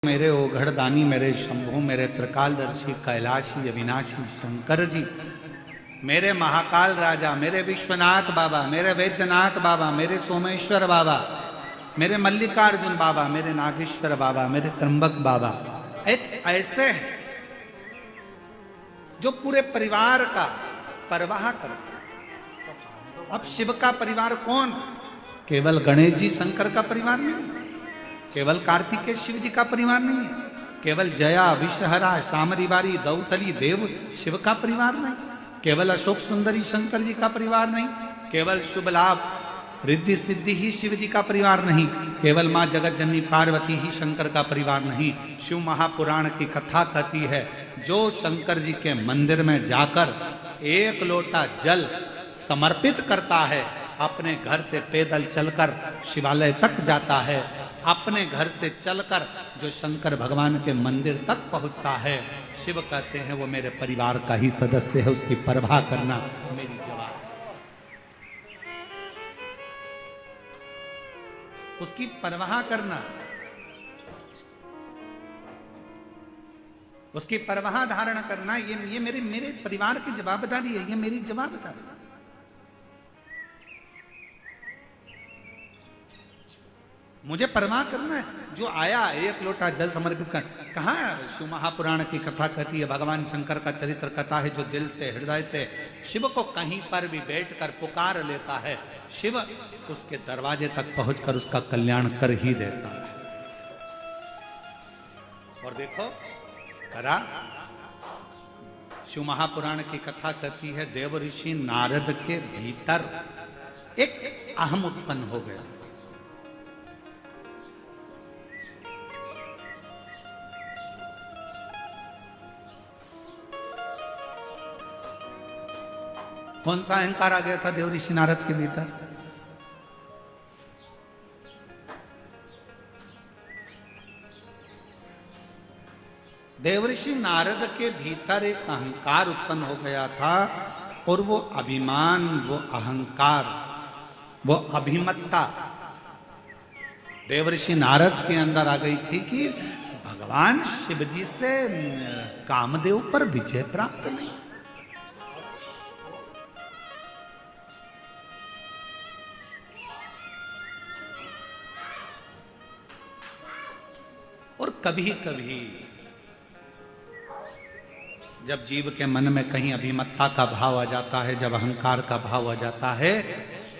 मेरे ओघड़दानी, मेरे शंभु, मेरे त्रिकालदर्शी कैलाशी अविनाशी शंकर जी, मेरे महाकाल राजा, मेरे विश्वनाथ बाबा, मेरे वैद्यनाथ बाबा, मेरे सोमेश्वर बाबा, मेरे मल्लिकार्जुन बाबा, मेरे नागेश्वर बाबा, मेरे त्र्यंबक बाबा, एक ऐसे हैं जो पूरे परिवार का परवाह करते हैं। अब शिव का परिवार कौन? केवल गणेश जी शंकर का परिवार नहीं, केवल कार्तिकेय शिव जी का परिवार नहीं है, केवल जया विषहरा शामरीवारी दौतली देव शिव का परिवार नहीं, केवल अशोक सुंदरी शंकर जी का परिवार नहीं, केवल शुभ लाभ रिद्धि सिद्धि ही शिव जी का परिवार नहीं, केवल माँ जगत जननी पार्वती ही शंकर का परिवार नहीं। शिव महापुराण की कथा कहती है, जो शंकर जी के मंदिर में जाकर एक लोटा जल समर्पित करता है, अपने घर से पैदल चलकर शिवालय तक जाता है, अपने घर से चलकर जो शंकर भगवान के मंदिर तक पहुंचता है, शिव कहते हैं वो मेरे परिवार का ही सदस्य है, उसकी परवाह करना मेरी जवाब, उसकी परवाह करना, उसकी परवाह धारण करना, ये मेरे परिवार की जवाबदारी है, ये मेरी जवाबदारी है। मुझे परवाह करना है। जो आया एक लोटा जल समर्पित कर, कहाँ शिव महापुराण की कथा कहती है, भगवान शंकर का चरित्र कथा है, जो दिल से हृदय से शिव को कहीं पर भी बैठकर पुकार लेता है, शिव उसके दरवाजे तक पहुंचकर उसका कल्याण कर ही देता है। और देखो करा, शिव महापुराण की कथा कहती है, देव ऋषि नारद के भीतर एक अहम उत्पन्न हो गया। कौन सा अहंकार आ गया था देव ऋषि नारद के भीतर? देव ऋषि नारद के भीतर एक अहंकार उत्पन्न हो गया था, और वो अभिमान, वो अहंकार, वो अभिमत्ता देव ऋषि नारद के अंदर आ गई थी कि भगवान शिव जी से कामदेव पर विजय प्राप्त नहीं। और कभी कभी जब जीव के मन में कहीं अभिमत्ता का भाव आ जाता है, जब अहंकार का भाव आ जाता है,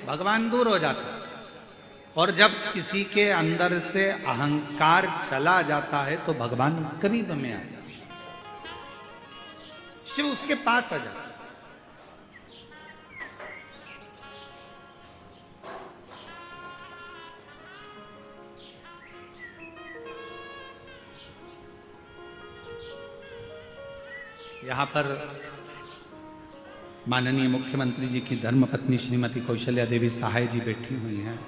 भगवान दूर हो जाता है। और जब किसी के अंदर से अहंकार चला जाता है तो भगवान करीब में आ जाता है, शिव उसके पास आ जाता है। यहाँ पर माननीय मुख्यमंत्री जी की धर्मपत्नी श्रीमती कौशल्या देवी सहाय जी बैठी हुई हैं।